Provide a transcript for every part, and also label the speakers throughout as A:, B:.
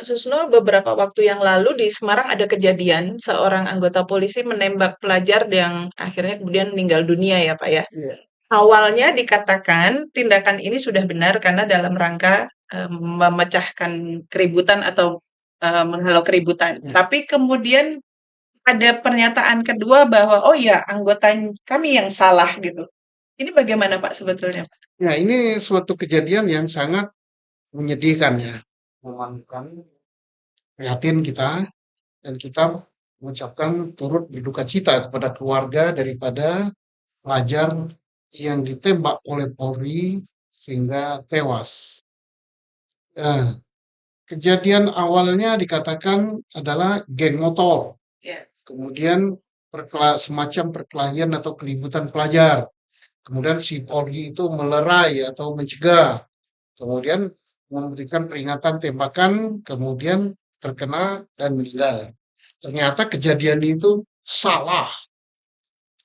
A: Pak Susno, beberapa waktu yang lalu di Semarang ada kejadian seorang anggota polisi menembak pelajar yang akhirnya kemudian meninggal dunia ya Pak ya.
B: Iya.
A: Awalnya dikatakan tindakan ini sudah benar karena dalam rangka memecahkan keributan atau menghalau keributan.
B: Ya.
A: Tapi kemudian ada pernyataan kedua bahwa oh ya anggota kami yang salah gitu. Ini bagaimana Pak sebetulnya Pak?
B: Ya, ini suatu kejadian yang sangat menyedihkan ya. Memalukan, prihatin kita, dan kita mengucapkan turut berduka cita kepada keluarga daripada pelajar yang ditembak oleh Polri sehingga tewas. Nah, kejadian awalnya dikatakan adalah geng motor,
A: Ya,
B: kemudian semacam perkelahian atau keributan pelajar. Kemudian si Polri itu melerai atau mencegah, kemudian memberikan peringatan tembakan, kemudian terkena dan meninggal. Ternyata kejadian itu salah.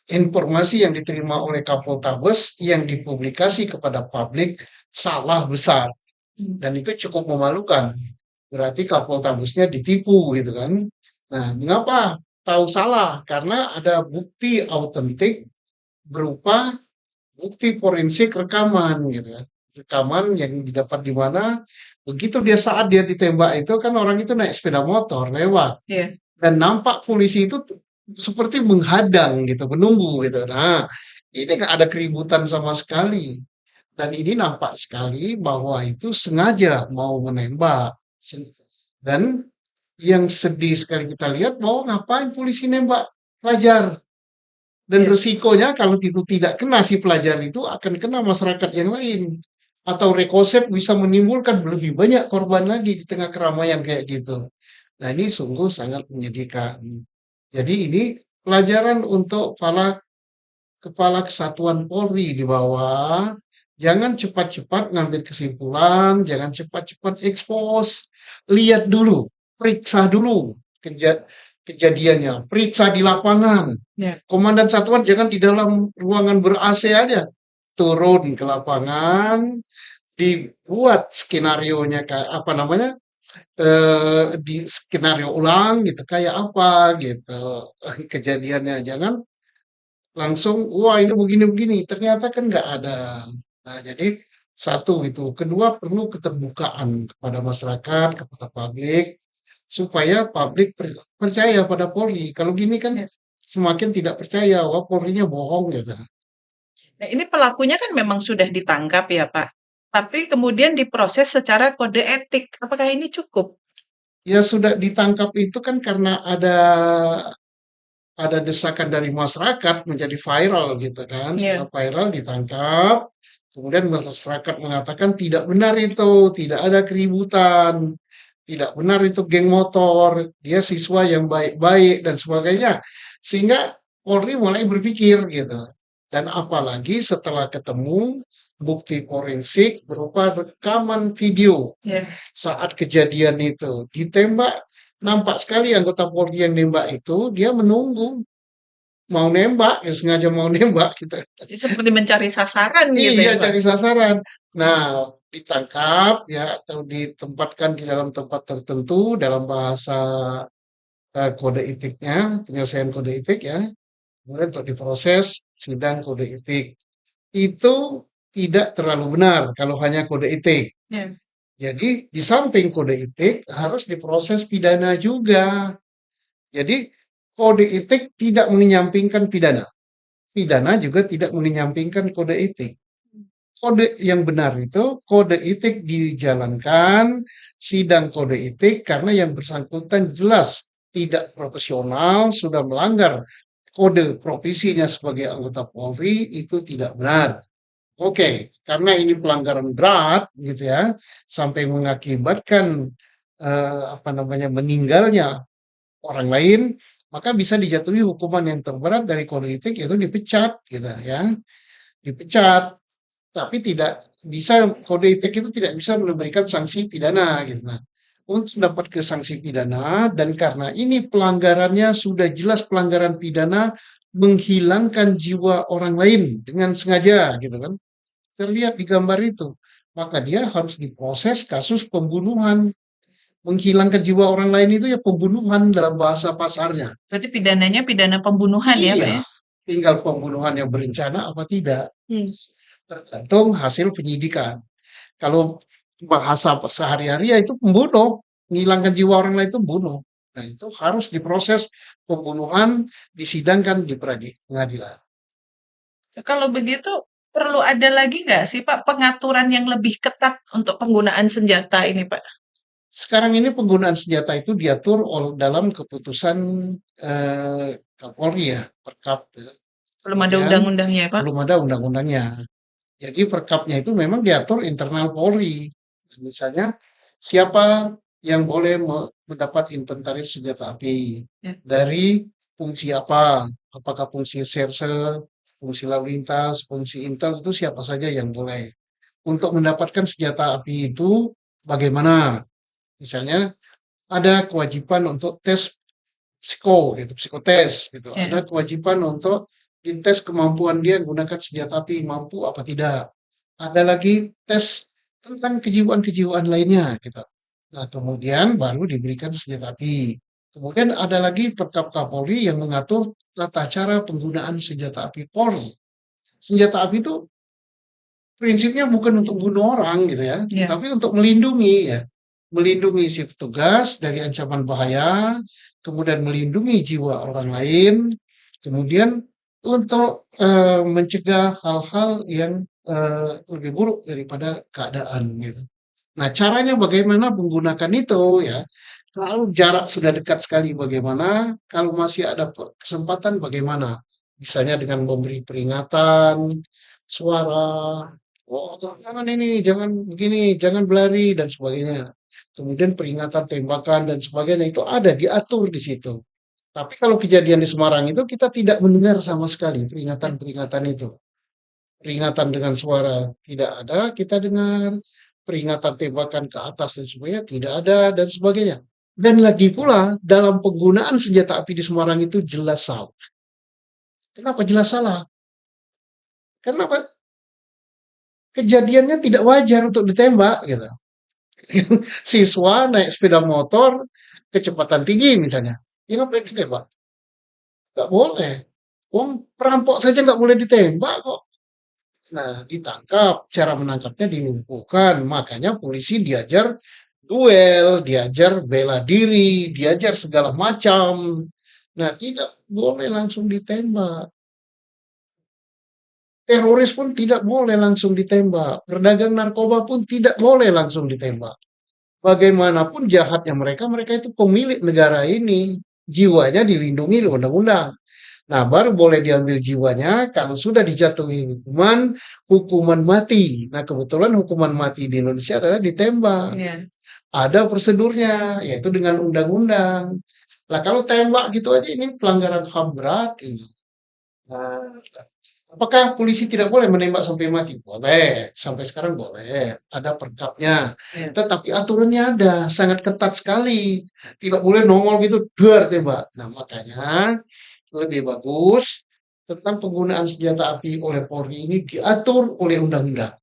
B: Informasi yang diterima oleh Kapoltabes yang dipublikasi kepada publik salah besar. Dan itu cukup memalukan. Berarti Kapoltabesnya ditipu gitu kan. Nah, mengapa tahu salah? Karena ada bukti autentik berupa bukti forensik rekaman gitu kan. Rekaman yang didapat di mana begitu dia saat dia ditembak itu kan orang itu naik sepeda motor lewat
A: iya.
B: dan nampak polisi itu seperti menghadang gitu, menunggu gitu. Nah, ini kan ada keributan sama sekali. Dan ini nampak sekali bahwa itu sengaja mau menembak. Dan yang sedih sekali kita lihat bahwa ngapain polisi nembak pelajar. Dan
A: Iya.
B: resikonya kalau itu tidak kena si pelajar itu akan kena masyarakat yang lain. Atau rekoset bisa menimbulkan lebih banyak korban lagi di tengah keramaian kayak gitu. Nah ini sungguh sangat menyedihkan. Jadi ini pelajaran untuk para kepala kesatuan Polri di bawah. Jangan cepat-cepat ngambil kesimpulan, jangan cepat-cepat ekspos. Lihat dulu, periksa dulu kejadiannya, periksa di lapangan.
A: Ya.
B: Komandan satuan jangan di dalam ruangan ber-AC aja. Turun ke lapangan, dibuat skenario-nya kayak apa namanya? Di skenario ulang gitu, kayak apa gitu kejadiannya. Jangan langsung, wah ini begini-begini, ternyata kan nggak ada. Nah, jadi satu itu. Kedua, perlu keterbukaan kepada masyarakat, kepada publik, supaya publik percaya pada Polri. Kalau gini kan
A: Ya.
B: semakin tidak percaya, wah Polrinya bohong gitu.
A: Nah, ini pelakunya kan memang sudah ditangkap ya, Pak. Tapi kemudian diproses secara kode etik. Apakah ini cukup?
B: Ya sudah ditangkap itu kan karena ada desakan dari masyarakat menjadi viral gitu kan. Setelah
A: Ya.
B: viral ditangkap, kemudian masyarakat mengatakan tidak benar itu, tidak ada keributan, tidak benar itu geng motor, dia siswa yang baik-baik dan sebagainya. Sehingga Polri mulai berpikir gitu. Dan apalagi setelah ketemu bukti forensik berupa rekaman video
A: Ya.
B: saat kejadian itu ditembak, nampak sekali anggota Polri yang nembak itu dia menunggu mau nembak, ya sengaja mau nembak gitu.
A: Ini seperti mencari sasaran gitu
B: Iya,
A: ya, Pak.
B: cari sasaran. Nah, ditangkap ya atau ditempatkan di dalam tempat tertentu dalam bahasa kode etiknya, penyelesaian kode etik ya. Kemudian untuk diproses sidang kode etik. Itu tidak terlalu benar kalau hanya kode etik.
A: Ya.
B: Jadi di samping kode etik harus diproses pidana juga. Jadi kode etik tidak menyampingkan pidana. Pidana juga tidak menyampingkan kode etik. Kode yang benar itu kode etik dijalankan, sidang kode etik karena yang bersangkutan jelas tidak profesional, sudah melanggar kode profesinya sebagai anggota Polri itu tidak benar. Oke, karena ini pelanggaran berat gitu ya, sampai mengakibatkan apa namanya meninggalnya orang lain, maka bisa dijatuhi hukuman yang terberat dari kode etik yaitu dipecat gitu ya, dipecat. Tapi tidak bisa kode etik itu tidak bisa memberikan sanksi pidana gitu. Nah, untuk dapat ke sanksi pidana dan karena ini pelanggarannya sudah jelas pelanggaran pidana menghilangkan jiwa orang lain dengan sengaja gitu kan. Terlihat di gambar itu. Maka dia harus diproses kasus pembunuhan Menghilangkan jiwa orang lain itu ya pembunuhan dalam bahasa pasarnya.
A: Berarti pidananya pidana pembunuhan ya, Pak
B: Iya,
A: ya?
B: tinggal pembunuhan yang berencana apa tidak, tergantung hasil penyidikan. Kalau bahasa sehari-hari ya itu pembunuh, menghilangkan jiwa orang lain itu bunuh. Nah, itu harus diproses pembunuhan, disidangkan di pengadilan.
A: Kalau begitu perlu ada lagi nggak sih Pak pengaturan yang lebih ketat untuk penggunaan senjata ini Pak?
B: Sekarang ini penggunaan senjata itu diatur dalam keputusan Kapolri ya, Perkap. Ya.
A: Belum ada
B: Kemudian
A: undang-undangnya ya Pak?
B: belum ada undang-undangnya. Jadi Perkapnya itu memang diatur internal Polri. Misalnya siapa yang boleh mendapat inventaris senjata api
A: Ya.
B: dari fungsi apa? Apakah fungsi serse, fungsi lalu lintas, fungsi intel itu siapa saja yang boleh. Untuk mendapatkan senjata api itu bagaimana? Misalnya ada kewajiban untuk tes gitu, psikotes gitu.
A: Ya.
B: Ada kewajiban untuk dites kemampuan dia menggunakan senjata api, mampu apa tidak. Ada lagi tes tentang kejiwaan-kejiwaan lainnya gitu. Nah, kemudian baru diberikan senjata api. Kemudian ada lagi Perkap Kapolri yang mengatur tata cara penggunaan senjata api Polri. Senjata api itu prinsipnya bukan untuk bunuh orang gitu ya,
A: Ya.
B: tapi untuk melindungi ya. Melindungi si petugas dari ancaman bahaya, kemudian melindungi jiwa orang lain, kemudian untuk mencegah hal-hal yang lebih buruk daripada keadaan gitu. Nah, caranya bagaimana menggunakan itu ya? Kalau jarak sudah dekat sekali bagaimana? Kalau masih ada kesempatan bagaimana? Misalnya dengan memberi peringatan, suara, oh jangan ini, jangan begini, jangan berlari dan sebagainya. Kemudian peringatan tembakan dan sebagainya itu ada diatur di situ. Tapi kalau kejadian di Semarang itu kita tidak mendengar sama sekali
A: Ya.
B: peringatan-peringatan itu. Peringatan dengan suara tidak ada, kita dengar. Peringatan tembakan ke atas dan sebagainya tidak ada dan sebagainya. Dan lagi pula dalam penggunaan senjata api di Semarang itu jelas salah. Kenapa jelas salah? Karena apa? Kejadiannya tidak wajar untuk ditembak gitu. Siswa naik sepeda motor kecepatan tinggi misalnya. Ya ngapain ditembak? Gak boleh. Wong perampok saja nggak boleh ditembak kok. Nah, ditangkap. Cara menangkapnya dilumpuhkan. Makanya polisi diajar duel, diajar bela diri, diajar segala macam. Nah, tidak boleh langsung ditembak. Teroris pun tidak boleh langsung ditembak. Pedagang narkoba pun tidak boleh langsung ditembak. Bagaimanapun jahatnya mereka, mereka itu pemilik negara ini. Jiwanya dilindungi oleh undang-undang. Nah, baru boleh diambil jiwanya kalau sudah dijatuhi hukuman mati. Nah, kebetulan hukuman mati di Indonesia adalah ditembak.
A: Ya.
B: Ada prosedurnya, yaitu dengan undang-undang. Nah, kalau tembak gitu aja ini pelanggaran HAM berat ini. Nah, apakah polisi tidak boleh menembak sampai mati? Boleh, sampai sekarang boleh. Ada perkapnya.
A: Ya.
B: Tetapi aturannya ada, sangat ketat sekali. Tidak boleh nongol gitu, duar tembak. Nah, makanya lebih bagus tentang penggunaan senjata api oleh Polri ini diatur oleh undang-undang.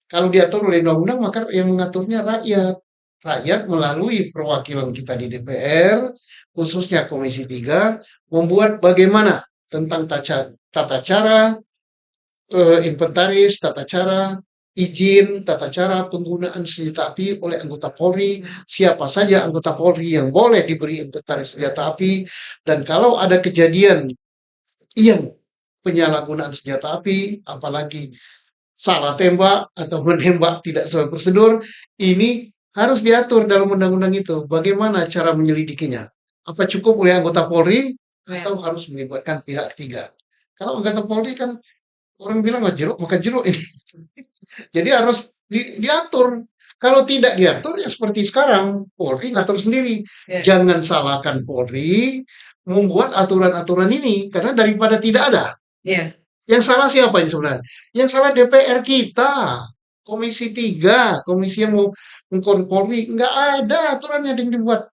B: Kalau diatur oleh undang-undang, maka yang mengaturnya rakyat. Rakyat melalui perwakilan kita di DPR, khususnya Komisi 3, membuat bagaimana tentang tata cara inventaris, tata cara izin, tata cara penggunaan senjata api oleh anggota Polri, siapa saja anggota Polri yang boleh diberi inventaris senjata api, dan kalau ada kejadian yang penyalahgunaan senjata api, apalagi salah tembak atau menembak tidak sesuai prosedur, ini harus diatur dalam undang-undang itu. Bagaimana cara menyelidikinya? Apa cukup oleh anggota Polri
A: Ya.
B: atau harus melibatkan pihak ketiga? Kalau anggota Polri kan orang bilang mah jeruk makan jeruk ini. Jadi harus diatur. Kalau tidak diatur ya seperti sekarang, Polri ngatur sendiri.
A: Ya.
B: Jangan salahkan Polri membuat aturan-aturan ini karena daripada tidak ada.
A: Ya.
B: Yang salah siapa ini sebenarnya? Yang salah DPR kita. Komisi 3, komisi yang mau mengkon Polri, nggak ada aturannya yang dibuat.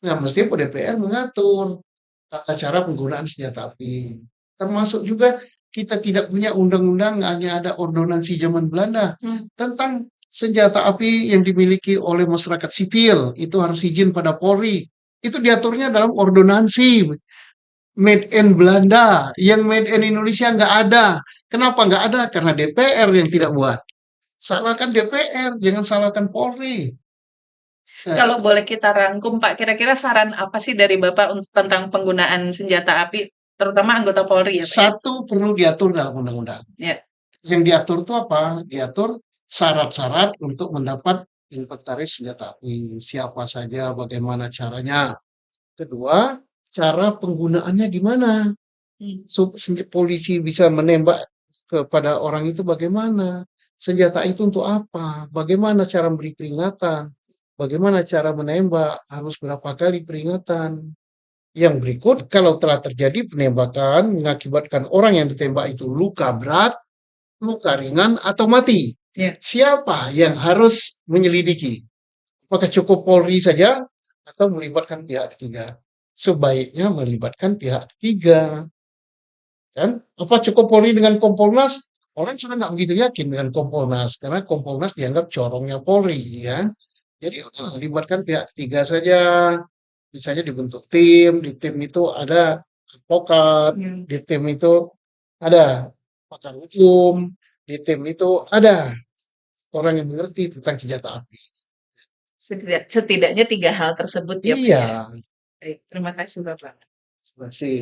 B: Nah, mestinya DPR mengatur tata cara penggunaan senjata api. Termasuk juga kita tidak punya undang-undang, hanya ada ordonansi zaman Belanda tentang senjata api yang dimiliki oleh masyarakat sipil itu harus izin pada Polri. Itu diaturnya dalam ordonansi made in Belanda, yang made in Indonesia nggak ada. Kenapa nggak ada? Karena DPR yang tidak buat. Salahkan DPR, jangan salahkan Polri. Nah,
A: Kalau boleh kita rangkum, Pak, kira-kira saran apa sih dari Bapak tentang penggunaan senjata api, terutama anggota Polri ya, Pak, ya?
B: satu perlu diatur dalam undang-undang.
A: Ya.
B: Yang diatur itu apa? Diatur syarat-syarat untuk mendapat inventaris senjata api. Siapa saja, bagaimana caranya. Kedua, cara penggunaannya gimana?
A: Hmm.
B: Polisi bisa menembak kepada orang itu bagaimana? Senjata itu untuk apa? Bagaimana cara memberi peringatan? Bagaimana cara menembak? Harus berapa kali peringatan? Yang berikut, kalau telah terjadi penembakan mengakibatkan orang yang ditembak itu luka berat, luka ringan, atau mati.
A: Ya.
B: Siapa yang harus menyelidiki? Apakah cukup Polri saja atau melibatkan pihak ketiga? Sebaiknya melibatkan pihak ketiga. Kan? Apa cukup Polri dengan Kompolnas? Orang sudah nggak begitu yakin dengan Kompolnas karena Kompolnas dianggap corongnya Polri, ya. Jadi libatkan pihak ketiga saja. Misalnya dibentuk tim, di tim itu ada advokat, di tim itu ada pakar hukum, di tim itu ada orang yang mengerti tentang senjata api.
A: Setidaknya 3 hal tersebut ya, Pak,
B: Iya,
A: ya? Baik, terima kasih, Bapak.
B: terima kasih.